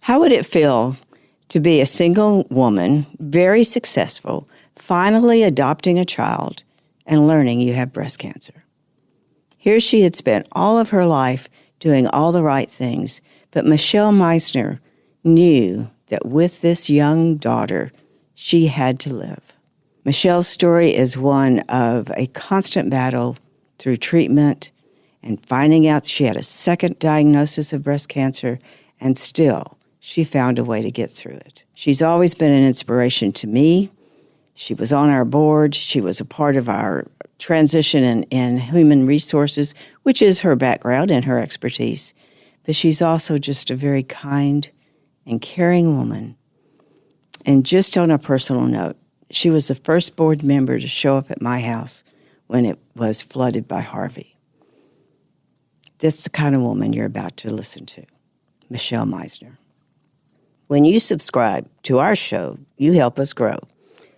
How would it feel to be a single woman, very successful, finally adopting a child and learning you have breast cancer? Here she had spent all of her life doing all the right things, but Michelle Meisner knew that with this young daughter, she had to live. Michelle's story is one of a constant battle through treatment and finding out she had a second diagnosis of breast cancer, and still she found a way to get through it. She's always been an inspiration to me. She was on our board. She was a part of our transition in human resources, which is her background and her expertise. But she's also just a very kind and caring woman. And just on a personal note, she was the first board member to show up at my house when it was flooded by Harvey. That's the kind of woman you're about to listen to, Michelle Meisner. When you subscribe to our show, you help us grow.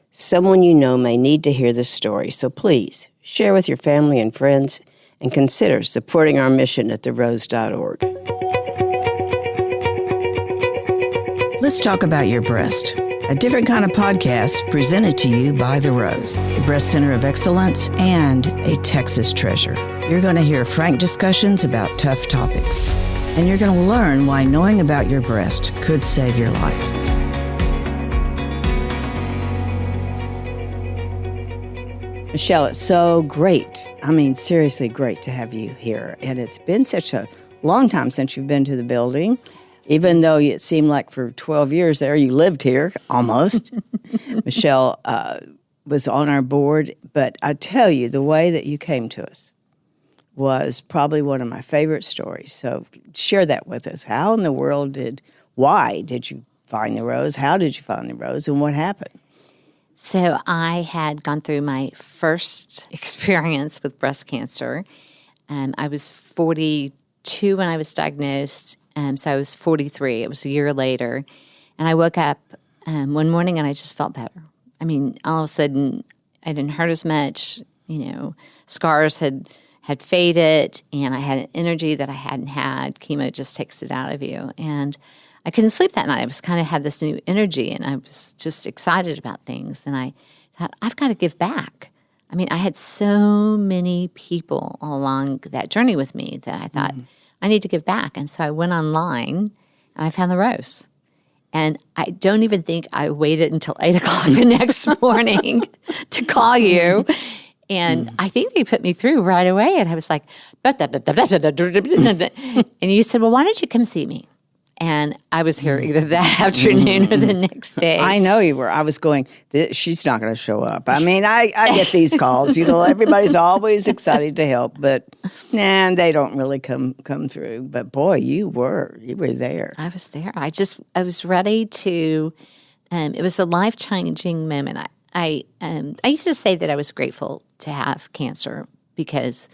Someone you know may need to hear this story, so please share with your family and friends and consider supporting our mission at therose.org. Let's talk about your breast. A different kind of podcast presented to you by The Rose, a breast center of excellence and a Texas treasure. You're going to hear frank discussions about tough topics, and you're going to learn why knowing about your breast could save your life. Michelle, it's so great. I mean, seriously great to have you here. And it's been such a long time since you've been to the building. Even though it seemed like for 12 years there, you lived here, almost. Michelle was on our board. But I tell you, the way that you came to us was probably one of my favorite stories. So share that with us. How in the world why did you find the Rose? How did you find the Rose? And what happened? So I had gone through my first experience with breast cancer. I was 42 when I was diagnosed. So I was 43. It was a year later. And I woke up one morning and I just felt better. I mean, all of a sudden, I didn't hurt as much. Scars had faded, and I had an energy that I hadn't had. Chemo just takes it out of you. And I couldn't sleep that night. I was kind of had this new energy, and I was just excited about things. And I thought, I've got to give back. I mean, I had so many people along that journey with me that I thought, I need to give back. And so I went online and I found the Rose. And I don't even think I waited until 8 o'clock the next morning to call you. And I think they put me through right away. And I was like, and you said, well, why don't you come see me? And I was here either that afternoon or the next day. I know you were. I was going, she's not going to show up. I mean, I get these calls. Everybody's always excited to help, but they don't really come through. But boy, you were there. I was there. I was ready to. It was a life-changing moment. I used to say that I was grateful to have cancer because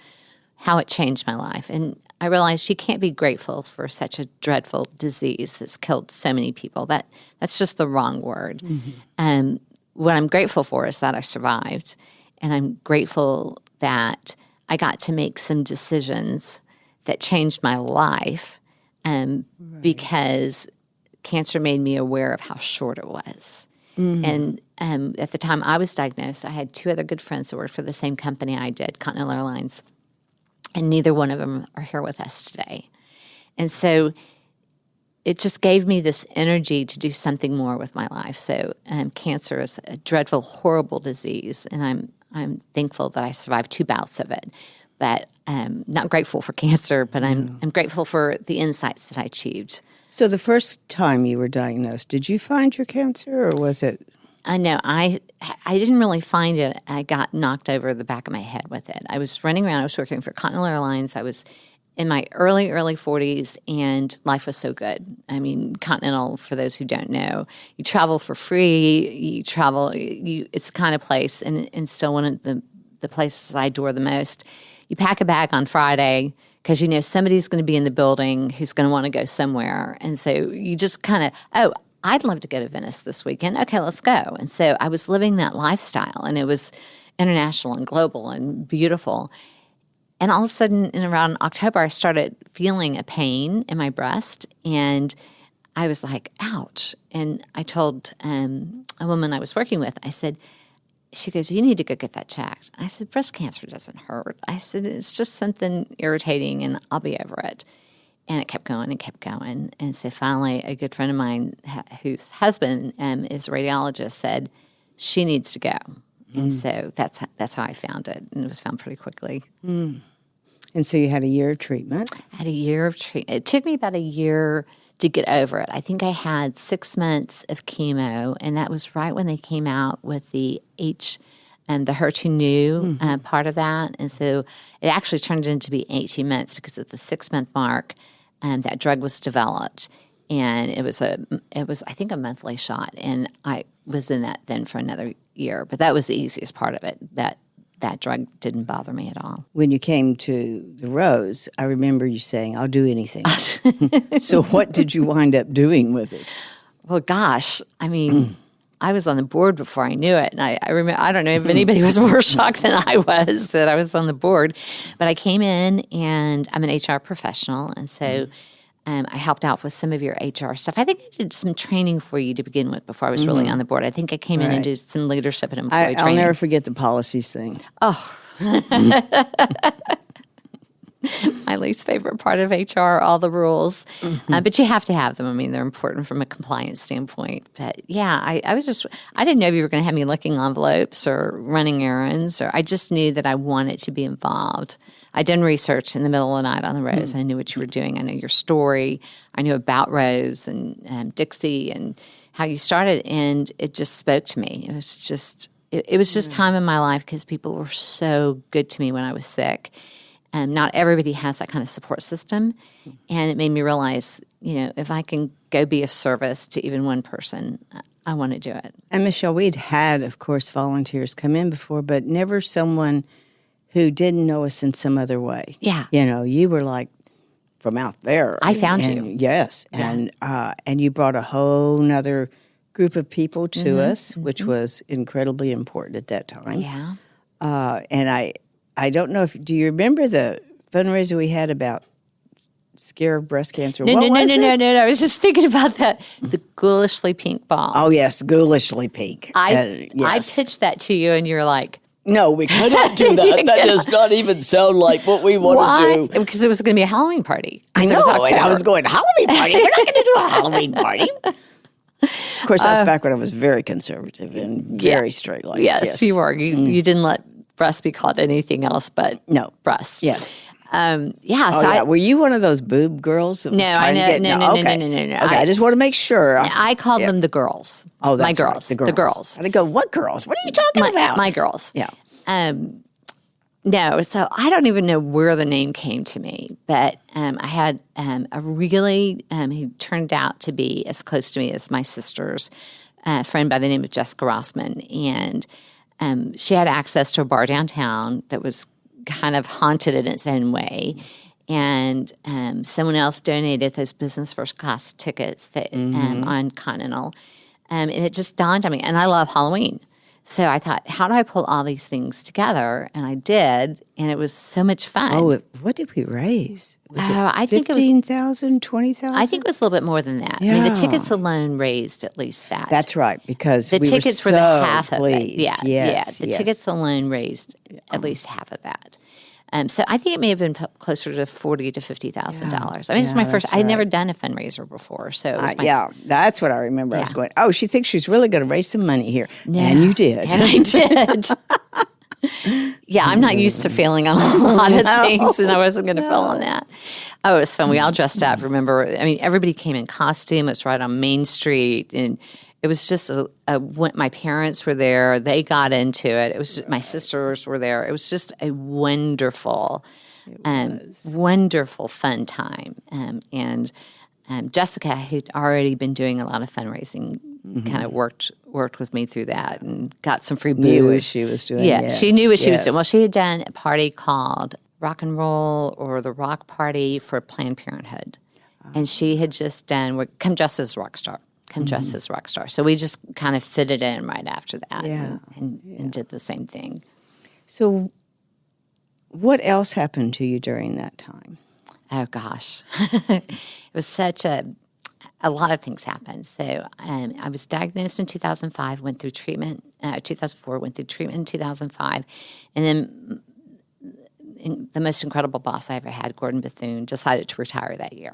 how it changed my life. And I realized you can't be grateful for such a dreadful disease that's killed so many people. That's just the wrong word. What I'm grateful for is that I survived. And I'm grateful that I got to make some decisions that changed my life because cancer made me aware of how short it was. And at the time I was diagnosed, I had 2 other good friends that worked for the same company I did, Continental Airlines. And neither one of them are here with us today. And so it just gave me this energy to do something more with my life. So cancer is a dreadful, horrible disease, and I'm thankful that I survived 2 bouts of it. But I'm not grateful for cancer, but I'm grateful for the insights that I achieved. So the first time you were diagnosed, did you find your cancer, or was it? No, I didn't really find it. I got knocked over the back of my head with it. I was running around. I was working for Continental Airlines. I was in my early 40s, and life was so good. I mean, Continental, for those who don't know, you travel for free. You travel. It's the kind of place, and still one of the places I adore the most. You pack a bag on Friday because you know somebody's going to be in the building who's going to want to go somewhere, and so you just kind of, I'd love to go to Venice this weekend. Okay, let's go. And so I was living that lifestyle, and it was international and global and beautiful. And all of a sudden, in around October, I started feeling a pain in my breast, and I was like, ouch. And I told a woman I was working with, I said, she goes, you need to go get that checked. I said, breast cancer doesn't hurt. I said, it's just something irritating and I'll be over it. And it kept going and kept going. And so finally, a good friend of mine whose husband is a radiologist said, she needs to go. And so that's how I found it. And it was found pretty quickly. And so you had a year of treatment? I had a year of treatment. It took me about a year to get over it. I think I had 6 months of chemo, and that was right when they came out with the HER2 part of that. And so it actually turned into be 18 months because at the 6 month mark, that drug was developed, and it was I think a monthly shot, and I was in that then for another year. But that was the easiest part of it. That drug didn't bother me at all. When you came to the Rose, I remember you saying, I'll do anything. So what did you wind up doing with it? Well, gosh, I mean, I was on the board before I knew it. And I remember, I don't know if anybody was more shocked than I was that I was on the board. But I came in, and I'm an HR professional. And so I helped out with some of your HR stuff. I think I did some training for you to begin with before I was really on the board. I think I came in and did some leadership and employee training. I'll never forget the policies thing. Oh. My least favorite part of HR, all the rules. But you have to have them. I mean, they're important from a compliance standpoint. But yeah, I didn't know if you were going to have me licking envelopes or running errands, or I just knew that I wanted to be involved. I done research in the middle of the night on the Rose. I knew what you were doing. I know your story. I knew about Rose and Dixie and how you started, and it just spoke to me. It was just time in my life because people were so good to me when I was sick. Not everybody has that kind of support system, and it made me realize, if I can go be of service to even one person, I want to do it. And Michelle, we'd had, of course, volunteers come in before, but never someone who didn't know us in some other way. Yeah. You were like from out there. I found you. Yes. Yeah. And you brought a whole nother group of people to us, which was incredibly important at that time. Yeah. And I don't know do you remember the fundraiser we had about scare of breast cancer? No. I was just thinking about that. The ghoulishly pink ball. Oh, yes, ghoulishly pink. I pitched that to you, and you're like, no, we cannot do that. That does not even sound like what we want to do. Because it was going to be a Halloween party. I know, and I was going, Halloween party? We're not going to do a Halloween party. Of course, that was back when I was very conservative and very straight-laced. Yes, you were. You didn't let breast be called anything else but breast. Yes. So were you one of those boob girls? That was No. Okay, I just want to make sure. I called them the girls. Oh, that's my girls. Right, the girls. And I go, what girls? What are you talking about? My girls. Yeah. No, so I don't even know where the name came to me, but I had a really, who turned out to be as close to me as my sister's friend by the name of Jessica Rossman, and she had access to a bar downtown that was kind of haunted in its own way. And someone else donated those business first class tickets that on Continental. And it just dawned on me. And I love Halloween. So I thought, how do I pull all these things together? And I did. And it was so much fun. Oh, what did we raise? I think it was 15,000, 20,000? I think it was a little bit more than that. Yeah. I mean, the tickets alone raised at least that. That's right, because the tickets were the half pleased. of it. Yeah. The tickets alone raised at least half of that. So I think it may have been closer to $40,000 to $50,000. I mean, it's my first. I'd never done a fundraiser before, so it was that's what I remember. I was going, oh, she thinks she's really going to raise some money here, and you did, and I did. I'm not used to failing on a lot of things, and I wasn't going to fail on that. Oh, it was fun. We all dressed up. Remember, I mean, everybody came in costume. It's right on Main Street, and it was just my parents were there. They got into it. It was just, my sisters were there. It was just a wonderful, wonderful fun time. And Jessica, who'd already been doing a lot of fundraising, kind of worked with me through that and got some free booze. Knew what she was doing. Yeah, she knew what she was doing. Well, she had done a party called Rock and Roll or the Rock Party for Planned Parenthood. And she had just done Come Dressed as Rock Star. Dressed as Rock Star. So we just kind of fitted in right after that and did the same thing. So what else happened to you during that time? Oh, gosh. It was such a a lot of things happened. So I was diagnosed in 2005, went through treatment, 2004, went through treatment in 2005. And then the most incredible boss I ever had, Gordon Bethune, decided to retire that year.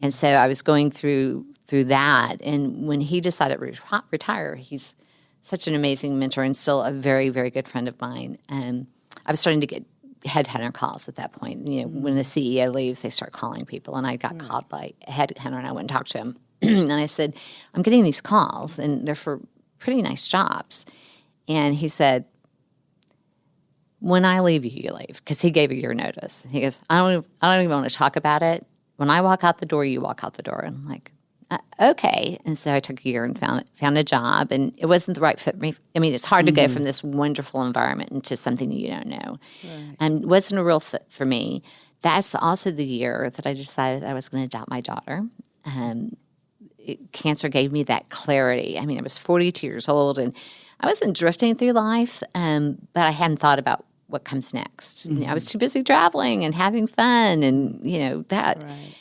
And so I was going through that. And when he decided to retire, he's such an amazing mentor and still a very, very good friend of mine. I was starting to get headhunter calls at that point. When the CEO leaves, they start calling people. And I got called by a headhunter, and I went and talked to him. And I said, I'm getting these calls, and they're for pretty nice jobs. And he said, when I leave you, you leave, because he gave a year notice. He goes, I don't even want to talk about it. When I walk out the door, you walk out the door. And I'm like, okay. And so I took a year and found a job, and it wasn't the right fit for me. I mean, it's hard to go from this wonderful environment into something you don't know. Right. And it wasn't a real fit for me. That's also the year that I decided I was going to adopt my daughter. Cancer gave me that clarity. I mean, I was 42 years old, and I wasn't drifting through life, but I hadn't thought about what comes next. I was too busy traveling and having fun and, that. Right.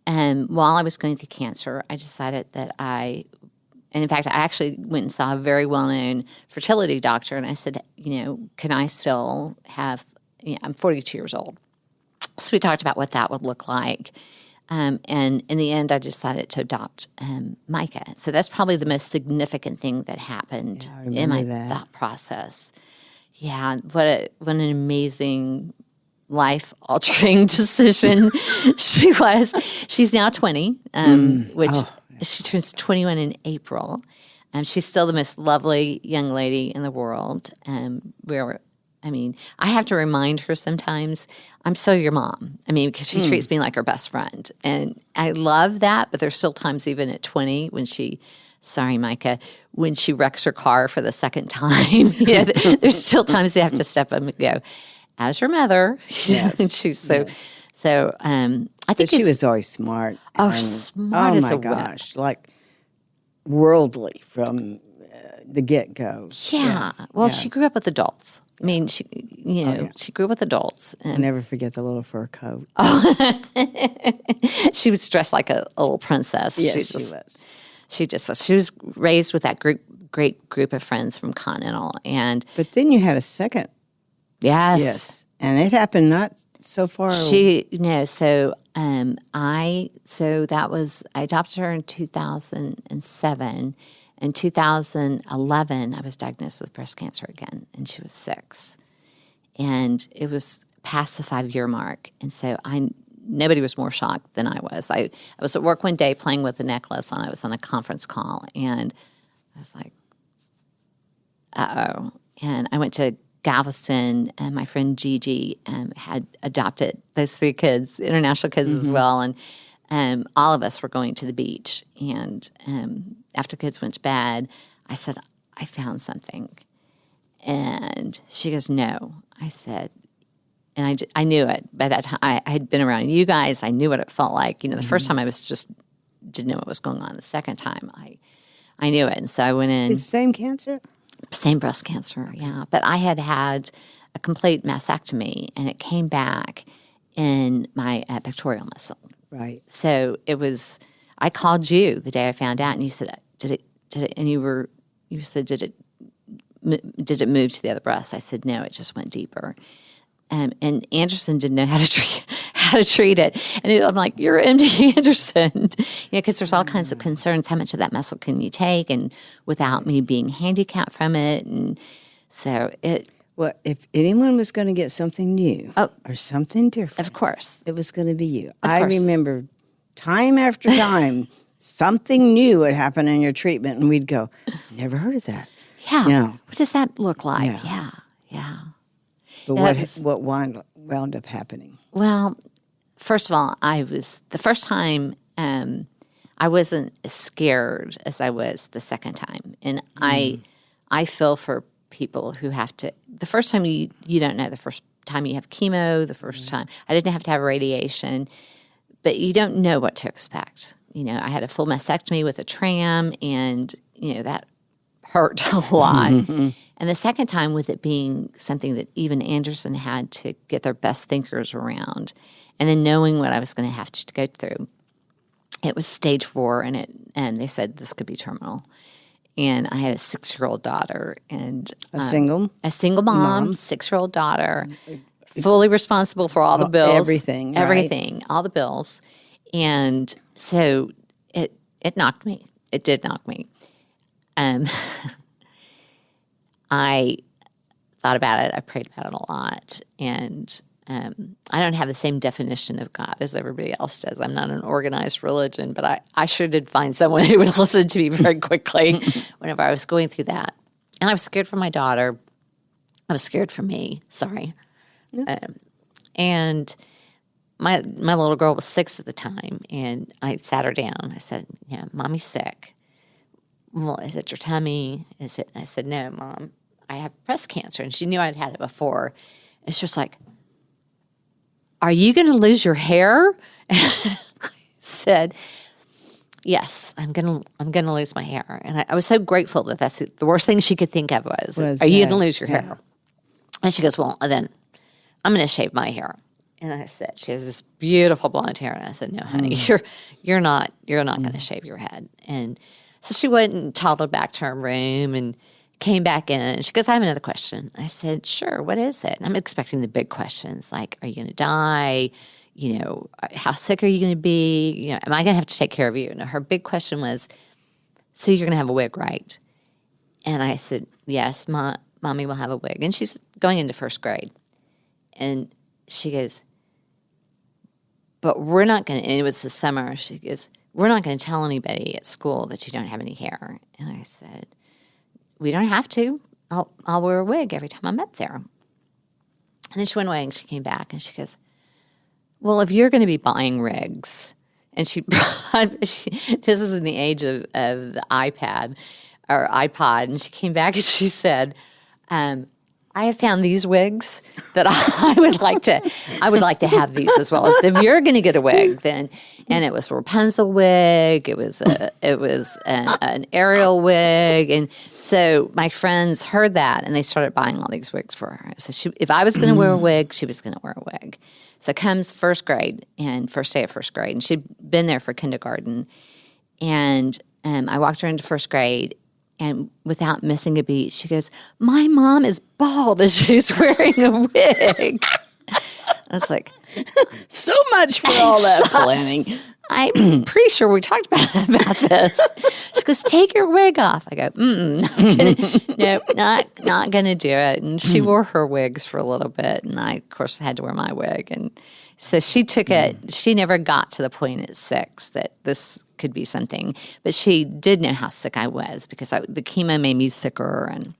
And while I was going through cancer, I decided that and in fact, I actually went and saw a very well-known fertility doctor, and I said, can I still have, I'm 42 years old. So we talked about what that would look like. And in the end, I decided to adopt Micah. So that's probably the most significant thing that happened in my thought process. Yeah, what an amazing life-altering decision she was. She's now 20, she turns 21 in April. She's still the most lovely young lady in the world. I have to remind her sometimes, I'm still your mom. Because she treats me like her best friend. And I love that, but there's still times even at 20 when sorry, Micah, when she wrecks her car for the second time, there's still times you have to step up and go, as your mother. Yes. And she's so, I think she was always smart. Smart as a whip. Oh, my gosh. Like worldly from the get-go. Yeah. Well, she grew up with adults. She grew up with adults. I'll never forget the little fur coat. She was dressed like a little princess. Yes, she was. She just was. She was raised with that great group of friends from Continental. But then you had a second. Yes. Yes. And it happened not so far. I adopted her in 2007. In 2011, I was diagnosed with breast cancer again, and she was 6. And it was past the 5-year mark. And so nobody was more shocked than I was. I was at work one day playing with the necklace, and I was on a conference call, and I was like, uh-oh. And I went to Galveston, and my friend Gigi had adopted those 3 kids, international kids as well, and all of us were going to the beach. And after the kids went to bed, I said, I found something. And she goes, no. I said, and I knew it. By that time, I had been around you guys. I knew what it felt like. The first time I was just didn't know what was going on. The second time, I knew it. And so I went in. The same cancer? Same breast cancer, yeah. But I had a complete mastectomy, and it came back in my pectoral muscle. Right. So it was. I called you the day I found out, and you said, "Did it?" And you said, "Did it move to the other breast?" I said, "No, it just went deeper." And Anderson didn't know how to treat it, and I'm like, "You're MD Anderson," because there's all kinds of concerns. How much of that muscle can you take, and without me being handicapped from it, and so it. Well, if anyone was going to get something new or something different, of course, it was going to be you. I remember time after time, something new would happen in your treatment, and we'd go, "Never heard of that." Yeah. What does that look like? Yeah. But what wound up happening? Well, first of all, the first time I wasn't as scared as I was the second time, and I feel for people who have to. The first time you don't know. The first time you have chemo. The first time I didn't have to have radiation, but you don't know what to expect. I had a full mastectomy with a tram, and that hurt a lot. And the second time, with it being something that even Anderson had to get their best thinkers around, and then knowing what I was going to have to go through. it was stage 4, and they said this could be terminal. And I had a 6-year-old daughter, and a single mom, 6-year-old daughter, fully responsible for all the bills, everything, all the bills. And so it knocked me. It did knock me. I thought about it. I prayed about it a lot. And I don't have the same definition of God as everybody else does. I'm not an organized religion, but I sure did find someone who would listen to me very quickly whenever I was going through that. And I was scared for my daughter. I was scared for me. Sorry. Yeah. And my little girl was 6 at the time, and I sat her down. I said, "Yeah, Mommy's sick." "Well, is it your tummy? Is it?" I said, "No, Mom, I have breast cancer." And she knew I'd had it before. And she was like, "Are you going to lose your hair?" I said, "Yes, I'm going to lose my hair." And I was so grateful that that's the worst thing she could think of was "Are you going to lose your hair?" And she goes, "Well, then I'm going to shave my hair." And I said, she has this beautiful blonde hair. And I said, "No, honey, you're not going to shave your head." And so she went and toddled back to her room and came back in. And she goes, "I have another question." I said, "Sure, what is it?" And I'm expecting the big questions like, are you going to die? You know, how sick are you going to be? You know, am I going to have to take care of you? And her big question was, "So you're going to have a wig, right?" And I said, "Yes, Mommy will have a wig." And she's going into 1st grade. And she goes, "But we're not going to," and it was the summer, she goes, "We're not going to tell anybody at school that you don't have any hair." And I said, "We don't have to. I'll wear a wig every time I'm up there." And then she went away and she came back and she goes, "Well, if you're going to be buying rigs," and this is in the age of the iPad or iPod, and she came back and she said, "I have found these wigs that I would like to have these as well. So if you're going to get a wig, then," and it was a Rapunzel wig, it was an Ariel wig, and so my friends heard that and they started buying all these wigs for her. So if I was going to wear a wig, she was going to wear a wig. So comes 1st grade and first day of 1st grade, and she'd been there for kindergarten, and I walked her into 1st grade. And without missing a beat, she goes, "My mom is bald and she's wearing a wig." I was like, so much for all that planning. I'm pretty sure we talked about this. She goes, "Take your wig off." I go, not going to do it. And she wore her wigs for a little bit. And I, of course, had to wear my wig. And so she took it. She never got to the point at 6 that this could be something. But she did know how sick I was because the chemo made me sicker. And,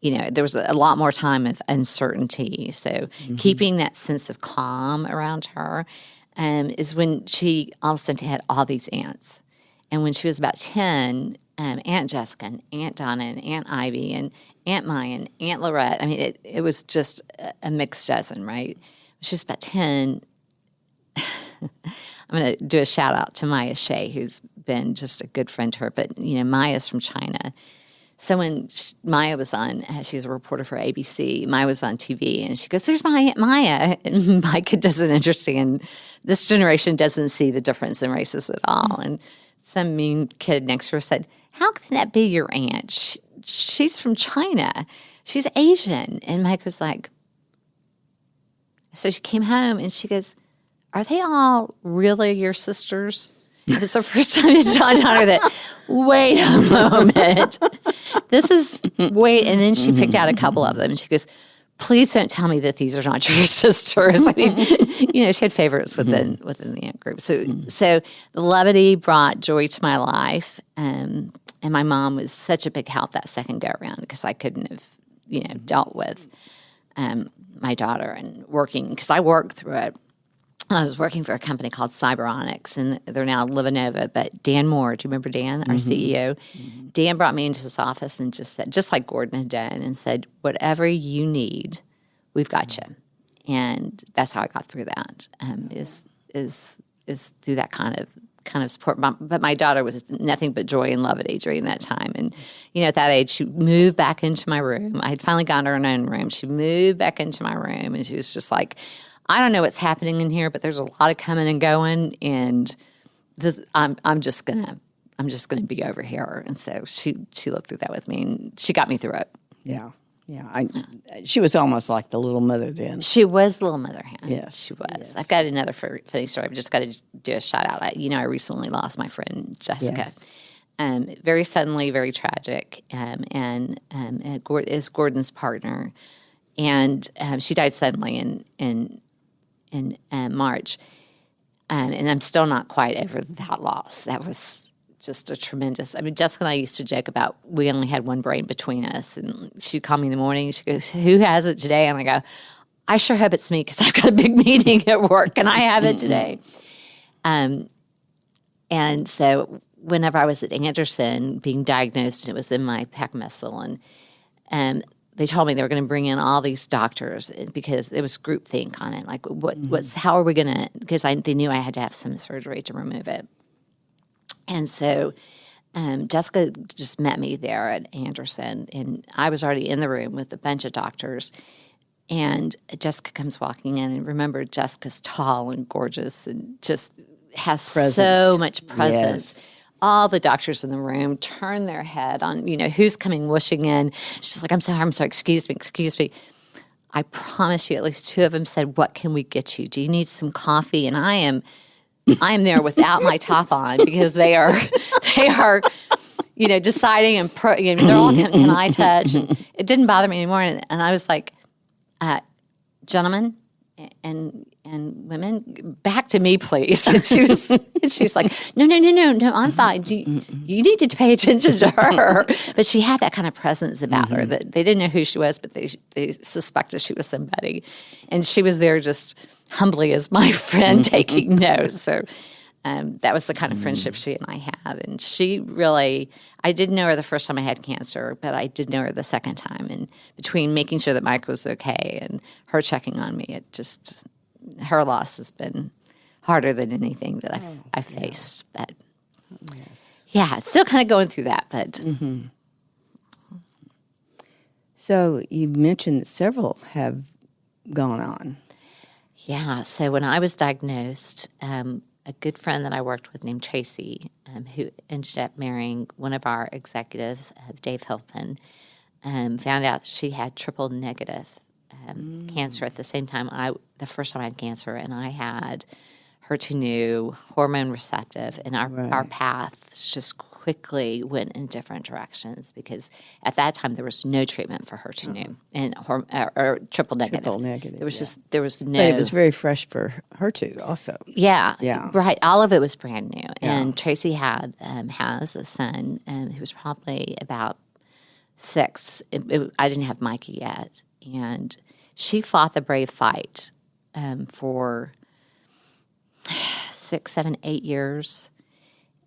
you know, there was a lot more time of uncertainty. So keeping that sense of calm around her is when she all of a sudden had all these aunts. And when she was about 10, Aunt Jessica and Aunt Donna and Aunt Ivy and Aunt Maya and Aunt Lorette, I mean, it was just a mixed dozen, right? When she was about 10, I'm going to do a shout out to Maya Shea, who's been just a good friend to her. But, you know, Maya's from China. So when Maya was on, she's a reporter for ABC, Maya was on TV, and she goes, "There's my Aunt Maya." And Micah doesn't understand. This generation doesn't see the difference in races at all. And some mean kid next to her said, "How can that be your aunt? She's from China. She's Asian." And Mike was like, so she came home and she goes, "Are they all really your sisters?" It was the first time it dawned on her that, wait a moment, and then she picked out a couple of them and she goes, "Please don't tell me that these are not your sisters." I mean, you know, she had favorites within the aunt group. So the levity brought joy to my life. And my mom was such a big help that second go around because I couldn't have, you know, dealt with my daughter and working, because I worked through it. I was working for a company called Cyberonics, and they're now Livanova. But Dan Moore, do you remember Dan, our CEO? Dan brought me into his office and just said, just like Gordon had done, and said, "Whatever you need, we've got you." And that's how I got through that. Is through that kind of support. But my daughter was nothing but joy and levity during that time. And, you know, at that age, she moved back into my room. I had finally gotten her in her own room. She moved back into my room, and she was just like, "I don't know what's happening in here, but there's a lot of coming and going, and I'm just gonna be over here. And so she looked through that with me, and she got me through it. Yeah. She was almost like the little mother then. She was little mother hen. Yes, she was. yes. I've got another funny story. I've just got to do a shout out. I recently lost my friend Jessica. Yes. Very suddenly, very tragic, and is Gordon's partner, and she died suddenly in March, and I'm still not quite over that loss. That was just a tremendous. Jessica and I used to joke about we only had one brain between us, and she'd call me in the morning. She goes, "Who has it today?" And I go, "I sure hope it's me because I've got a big meeting at work, and I have it today." And so whenever I was at Anderson being diagnosed, and it was in my pec muscle, and they told me they were going to bring in all these doctors because there was groupthink on it. Like, how are we going to? Because they knew I had to have some surgery to remove it. And so Jessica just met me there at Anderson, and I was already in the room with a bunch of doctors. And Jessica comes walking in, and remember, Jessica's tall and gorgeous and just has so much presence. Yes. All the doctors in the room turn their head on, who's coming whooshing in. She's like, I'm sorry, excuse me. I promise you, at least two of them said, "What can we get you? Do you need some coffee?" And I am there without my top on because they are, deciding and they're all, can I touch? And it didn't bother me anymore. And I was like, gentlemen and women, back to me, please. And she was like, no, I'm fine. You need to pay attention to her. But she had that kind of presence about her that they didn't know who she was, but they suspected she was somebody. And she was there just humbly as my friend taking notes. So that was the kind of friendship she and I had. And she really, I didn't know her the first time I had cancer, but I did know her the second time. And between making sure that Micah was okay and her checking on me, her loss has been harder than anything that I've faced. But yeah, it's still kind of going through that. But So you mentioned that several have gone on. Yeah, so when I was diagnosed, a good friend that I worked with named Tracy, who ended up marrying one of our executives, Dave Hilton, found out she had triple negative cancer at the same time. The first time I had cancer, and I had HER2/neu, hormone receptive, and our paths just quickly went in different directions because at that time there was no treatment for HER2/neu and or triple negative. There was no. But it was very fresh for her too, also. Yeah, right. All of it was brand new. Yeah. And Tracy has a son who was probably about 6. I didn't have Micah yet, and she fought the brave fight for 6, 7, 8 years,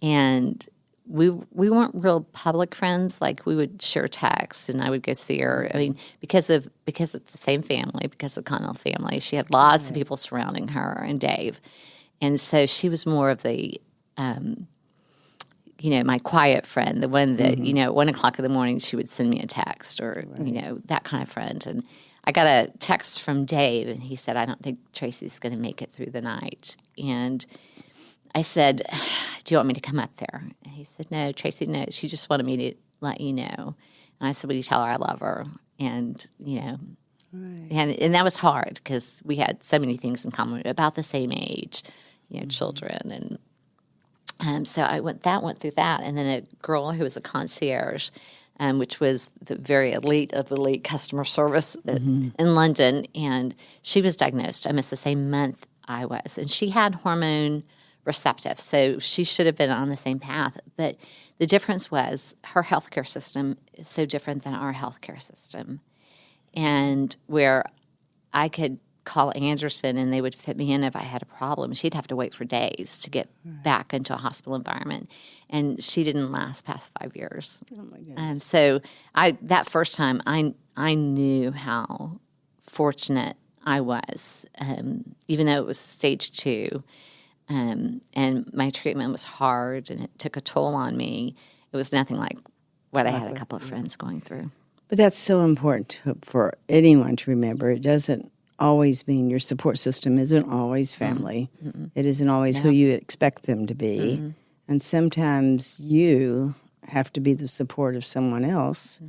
and we weren't real public friends. Like, we would share texts, and I would go see her. I mean, because of the same family, because of the Connell family, she had lots of people surrounding her and Dave, and so she was more of the, my quiet friend, the one that at 1 o'clock in the morning she would send me a text or that kind of friend. And I got a text from Dave, and he said, "I don't think Tracy's going to make it through the night." And I said, "Do you want me to come up there?" And he said, "No, Tracy knows. She just wanted me to let you know." And I said, "Will you tell her I love her?" And, and that was hard because we had so many things in common, about the same age, children. And so I went through that. And then a girl who was a concierge, which was the very elite of elite customer service in London, and she was diagnosed almost the same month I was. And she had hormone receptive, so she should have been on the same path. But the difference was her healthcare system is so different than our healthcare system. And where I could call Anderson and they would fit me in if I had a problem, she'd have to wait for days to get back into a hospital environment. And she didn't last past 5 years. Oh my goodness. So that first time, I knew how fortunate I was, even though it was stage 2. And my treatment was hard and it took a toll on me. It was nothing like what I had a couple of friends going through. But that's so important for anyone to remember. It doesn't always mean your support system isn't always family. It isn't always who you expect them to be. And sometimes you have to be the support of someone else.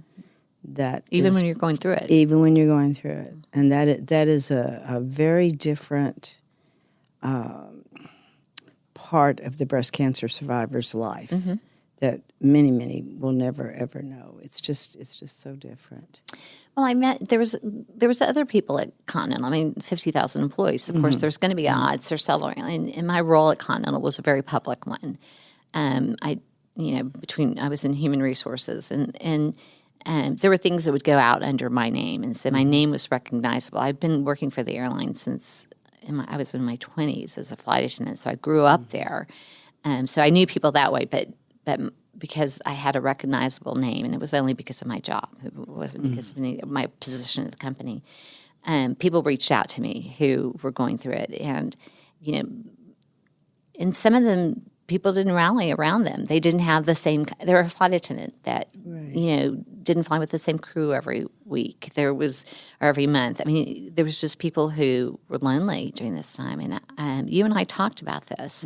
Even when you're going through it. Even when you're going through it. And that is a very different part of the breast cancer survivor's life that many, many will never, ever know. It's just so different. Well, there was other people at Continental. I mean, 50,000 employees. Of course, there's going to be odds. There's several. And my role at Continental was a very public one. I was in human resources, and there were things that would go out under my name, and so my name was recognizable. I've been working for the airline since I was in my 20s as a flight attendant, so I grew up there. So I knew people that way, but because I had a recognizable name, and it was only because of my job. It wasn't because of my position at the company. People reached out to me who were going through it, and some of them, people didn't rally around them. They didn't have the same. They were a flight attendant that didn't fly with the same crew every week. Or every month. I mean, there was just people who were lonely during this time. And you and I talked about this.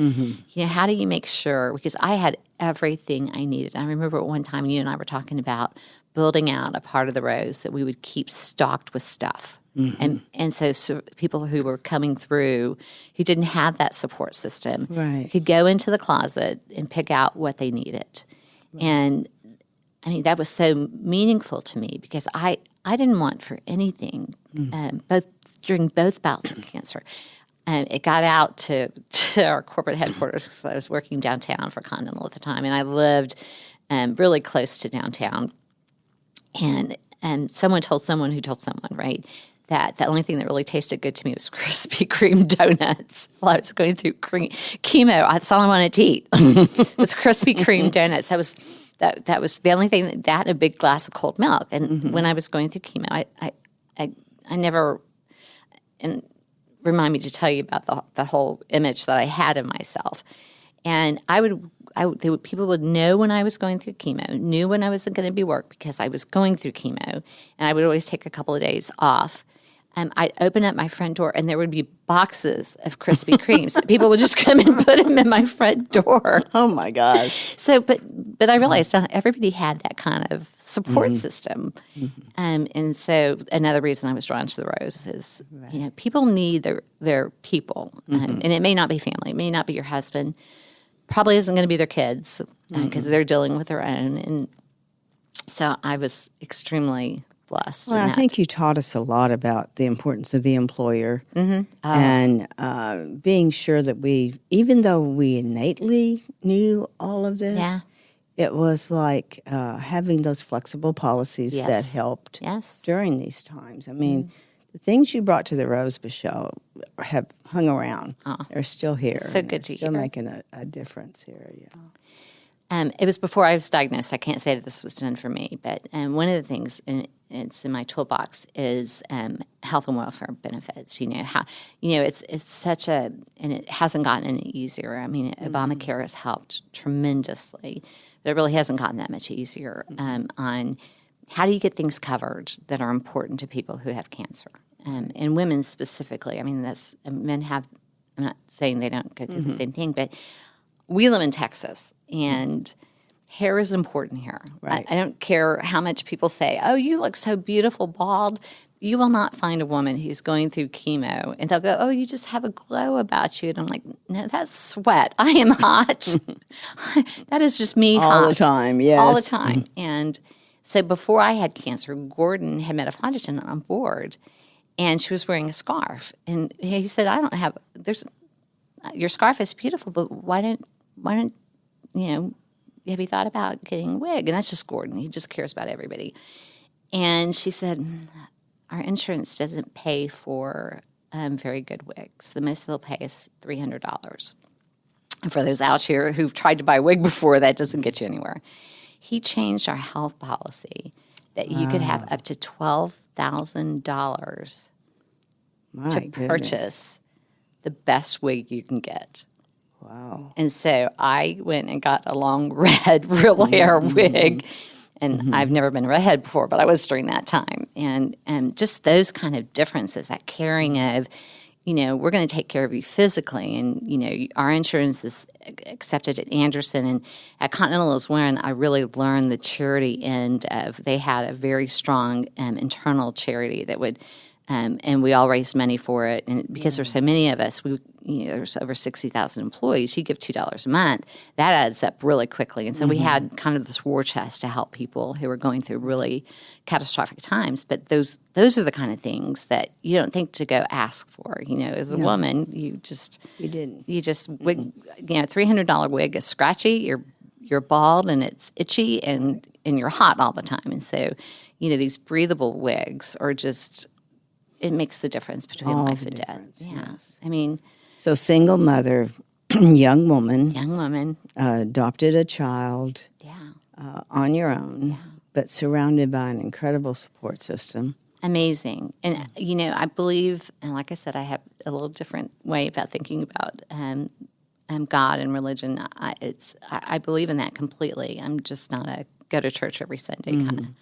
How do you make sure? Because I had everything I needed. I remember at one time you and I were talking about building out a part of the rows that we would keep stocked with stuff. And so people who were coming through who didn't have that support system could go into the closet and pick out what they needed. And I mean, that was so meaningful to me because I didn't want for anything, during both bouts of cancer. It got out to our corporate headquarters because I was working downtown for Continental at the time, and I lived really close to downtown. And someone told someone who told someone, right, that the only thing that really tasted good to me was Krispy Kreme donuts while I was going through chemo. That's all I wanted to eat was Krispy Kreme donuts. That was the only thing, that and a big glass of cold milk. And when I was going through chemo, I never, and remind me to tell you about the whole image that I had of myself. And people would know when I was going through chemo, knew when I wasn't going to be work because I was going through chemo, and I would always take a couple of days off. I'd open up my front door, and there would be boxes of Krispy Kremes. People would just come and put them in my front door. Oh, my gosh. So, but I realized not everybody had that kind of support system. And so another reason I was drawn to the Rose is, people need their people. And it may not be family. It may not be your husband. Probably isn't going to be their kids because they're dealing with their own. And so I was extremely blessed. Well, I think you taught us a lot about the importance of the employer and being sure that even though we innately knew all of this, it was like having those flexible policies that helped during these times. I mean, the things you brought to the Rose, Michelle, have hung around. They're still here. It's so good to still hear. Making a difference here, It was before I was diagnosed. I can't say that this was done for me, but one of the things, and it's in my toolbox, is health and welfare benefits. It's such and it hasn't gotten any easier. I mean, Obamacare has helped tremendously, but it really hasn't gotten that much easier on how do you get things covered that are important to people who have cancer, and women specifically. I mean, men have. I'm not saying they don't go through the same thing, but we live in Texas, and hair is important here. Right. I don't care how much people say, "Oh, you look so beautiful, bald." You will not find a woman who's going through chemo, and they'll go, "Oh, you just have a glow about you." And I'm like, "No, that's sweat. I am hot. That is just me hot. All the time, yes. All the time." And so before I had cancer, Gordon had met a flight attendant on board, and she was wearing a scarf. And he said, your scarf is beautiful, but why don't have you thought about getting a wig? And that's just Gordon. He just cares about everybody. And she said, our insurance doesn't pay for very good wigs. The most they'll pay is $300. And for those out here who've tried to buy a wig before, that doesn't get you anywhere. He changed our health policy that you could have up to $12,000 to purchase the best wig you can get. Wow. And so I went and got a long red real hair wig And I've never been a redhead before, but I was during that time. And just those kind of differences, that caring of, we're going to take care of you physically. And, our insurance is accepted at Anderson. And at Continental is when I really learned the charity end of, they had a very strong internal charity that would, and we all raised money for it. And because there's so many of us, there's over 60,000 employees, you give $2 a month, that adds up really quickly. And so we had kind of this war chest to help people who were going through really catastrophic times. But those are the kind of things that you don't think to go ask for. As a woman, you didn't. You just wig, $300 wig is scratchy, you're bald and it's itchy and you're hot all the time. And so, these breathable wigs are just, it makes the difference between life and death. Yeah. Yes. I mean, so single mother, young woman, adopted a child on your own, but surrounded by an incredible support system. Amazing. And, I believe, and like I said, I have a little different way about thinking about God and religion. I believe in that completely. I'm just not a go to church every Sunday kind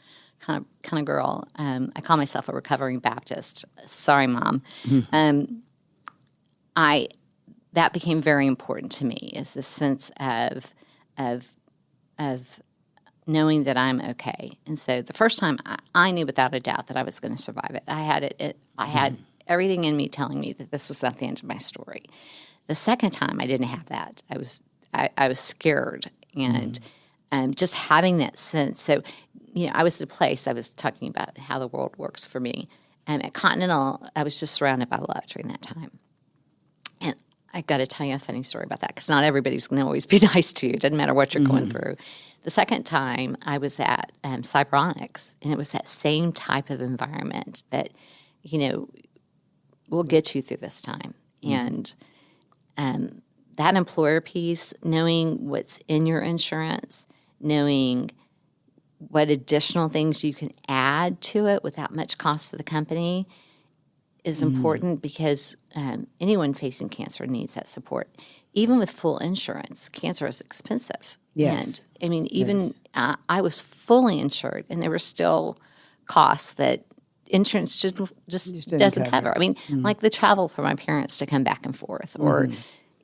of girl. I call myself a recovering Baptist. Sorry, Mom. That became very important to me, is the sense of knowing that I'm okay. And so the first time I knew without a doubt that I was going to survive it. I had everything in me telling me that this was not the end of my story. The second time I didn't have that. I was scared and just having that sense. So, I was at a place, I was talking about how the world works for me. At Continental, I was just surrounded by love during that time. And I got to tell you a funny story about that, because not everybody's going to always be nice to you. It doesn't matter what you're going through. The second time, I was at Cyberonics, and it was that same type of environment that, will get you through this time. And that employer piece, knowing what's in your insurance, knowing what additional things you can add to it without much cost to the company is important, because anyone facing cancer needs that support. Even with full insurance, cancer is expensive. Yes. And, I mean, even I was fully insured, and there were still costs that insurance just doesn't cover. I mean, like the travel for my parents to come back and forth, or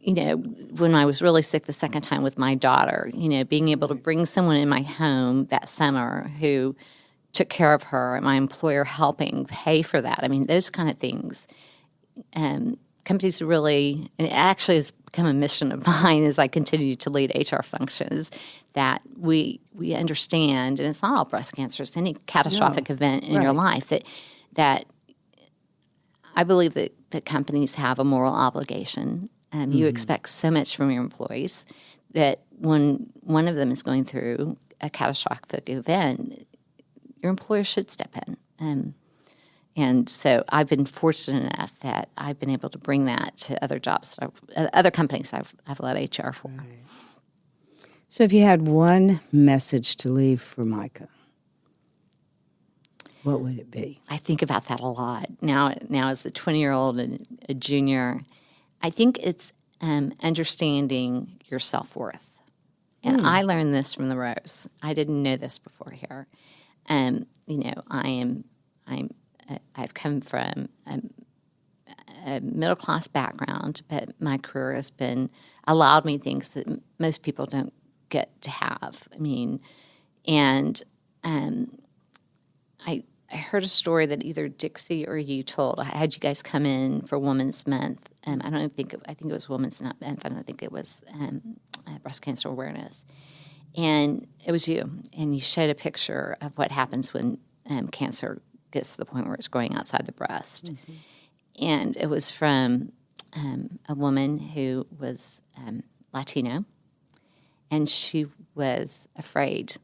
when I was really sick the second time with my daughter, being able to bring someone in my home that summer who took care of her, and my employer helping pay for that. I mean, those kind of things. Companies really, and it actually has become a mission of mine as I continue to lead HR functions, that we understand, and it's not all breast cancer, it's any catastrophic event in your life, that I believe that companies have a moral obligation. You expect so much from your employees that when one of them is going through a catastrophic event, your employer should step in. And so I've been fortunate enough that I've been able to bring that to other jobs, other companies I've led HR for. Right. So if you had one message to leave for Micah, what would it be? I think about that a lot. Now as a 20-year-old and a junior, I think it's understanding your self-worth. And I learned this from the Rose. I didn't know this before here. I've come from a middle-class background, but my career has allowed me things that most people don't get to have. I mean, and I heard a story that either Dixie or you told. I had you guys come in for Women's Month. I think it was Women's Month. I don't think it was breast cancer awareness. And it was you. And you showed a picture of what happens when cancer gets to the point where it's growing outside the breast. And it was from a woman who was Latino, and she was afraid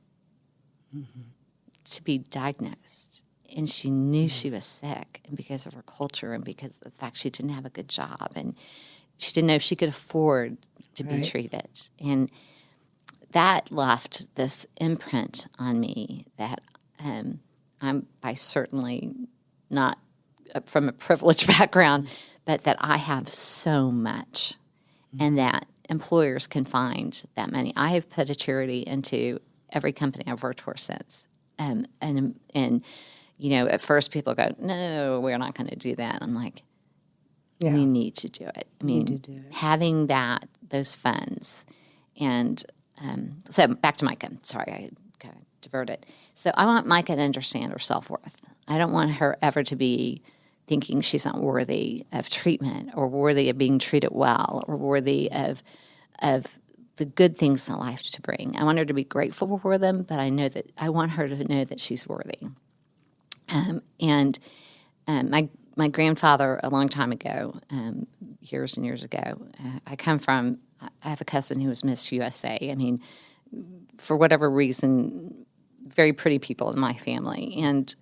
to be diagnosed. And she knew she was sick, and because of her culture and because of the fact she didn't have a good job, and she didn't know if she could afford to be treated. And that left this imprint on me that I certainly not from a privileged background, but that I have so much, and that employers can find that money. I have put a charity into every company I've worked for since. And at first people go, no, we're not going to do that. I'm like, we need to do it. I mean, having those funds. And so back to Micah. Sorry, I kind of diverted. So I want Micah to understand her self-worth. I don't want her ever to be thinking she's not worthy of treatment or worthy of being treated well or worthy of the good things in life to bring. I want her to be grateful for them, but I want her to know that she's worthy. My grandfather, a long time ago, years and years ago, I have a cousin who was Miss USA. I mean, for whatever reason, very pretty people in my family. And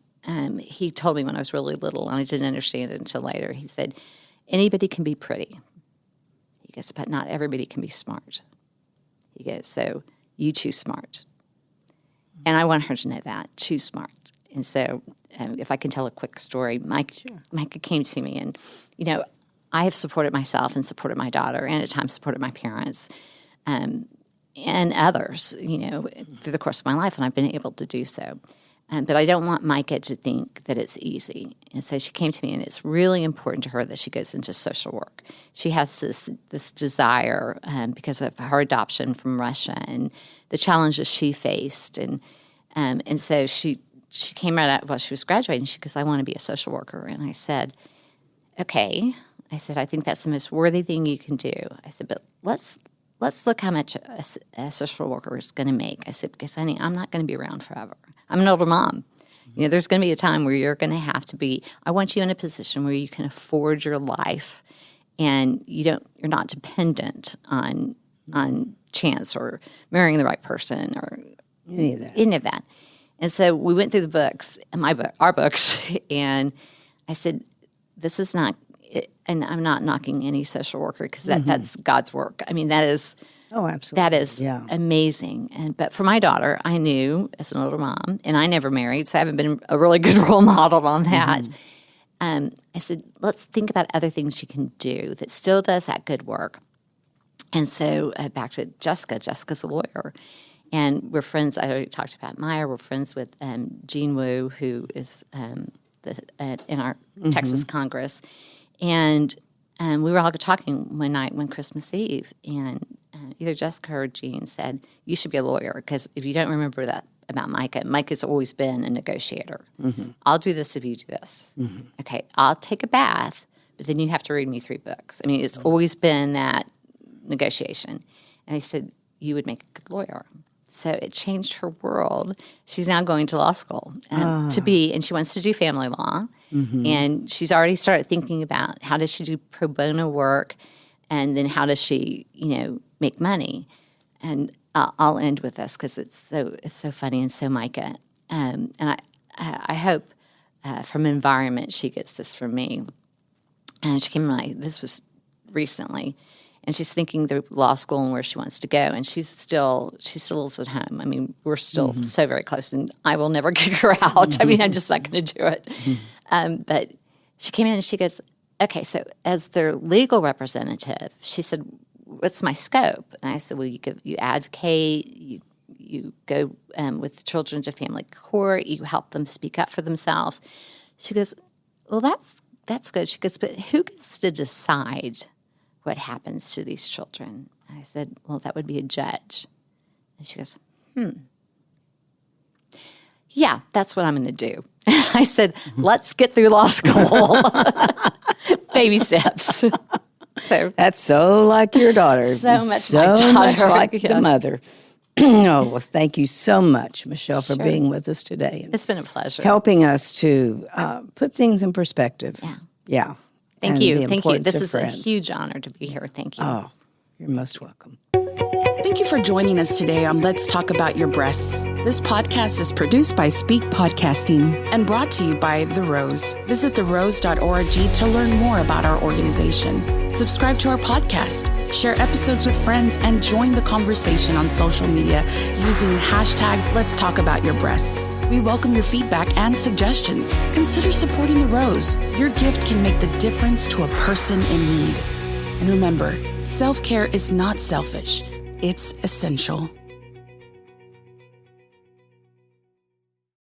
he told me when I was really little, and I didn't understand it until later, he said, anybody can be pretty. He goes, but not everybody can be smart. He goes, so you choose smart. And I want her to know that, choose smart. And so if I can tell a quick story, Micah came to me, and, I have supported myself and supported my daughter and at times supported my parents and others, through the course of my life, and I've been able to do so. But I don't want Micah to think that it's easy. And so she came to me, and it's really important to her that she goes into social work. She has this desire because of her adoption from Russia and the challenges she faced. And so she came right out while she was graduating. She goes, I want to be a social worker. And I said, okay. I said, I think that's the most worthy thing you can do. I said, but let's look how much a social worker is going to make. I said, because honey, I'm not going to be around forever. I'm an older mom. There's going to be a time where you're going to have to be. I want you in a position where you can afford your life, and you're not dependent on chance or marrying the right person or any of that. And so we went through the books, our books, and I said, this is not. And I'm not knocking any social worker because that's God's work. I mean, that is absolutely. That is amazing. But for my daughter, I knew as an older mom, and I never married, so I haven't been a really good role model on that. I said, let's think about other things you can do that still does that good work. And so back to Jessica. Jessica's a lawyer. And we're friends. I already talked about Maya. We're friends with Jean Wu, who is in our Texas Congress. And we were all talking one night, one Christmas Eve, and either Jessica or Jean said, you should be a lawyer, because if you don't remember that about Micah, Micah's always been a negotiator. I'll do this if you do this. Okay, I'll take a bath, but then you have to read me 3 books. I mean, it's always been that negotiation. And I said, you would make a good lawyer. So it changed her world. She's now going to law school and she wants to do family law. And she's already started thinking about how does she do pro bono work, and then how does she, make money. And I'll end with this because it's so funny and so Micah. And I hope from environment she gets this from me. And she came to this was recently. And she's thinking through law school and where she wants to go. And she still lives at home. I mean, we're still so very close, and I will never kick her out. I mean, I'm just not going to do it. But she came in and she goes, okay, so as their legal representative, she said, what's my scope? And I said, well, you advocate, you go with children to family court, you help them speak up for themselves. She goes, well, that's good. She goes, but who gets to decide what happens to these children? And I said, well, that would be a judge. And she goes, yeah, that's what I'm going to do. I said, let's get through law school. Baby steps. So that's so like your daughter. So much like the mother. Oh, well, thank you so much, Michelle, for being with us today. It's been a pleasure. Helping us to put things in perspective. Yeah. Thank you. This is a huge honor to be here. Thank you. Oh, you're most welcome. Thank you for joining us today on Let's Talk About Your Breasts. This podcast is produced by Speak Podcasting and brought to you by The Rose. Visit therose.org to learn more about our organization. Subscribe to our podcast, share episodes with friends, and join the conversation on social media using hashtag Let's Talk About Your Breasts. We welcome your feedback and suggestions. Consider supporting The Rose. Your gift can make the difference to a person in need. And remember, self-care is not selfish. It's essential.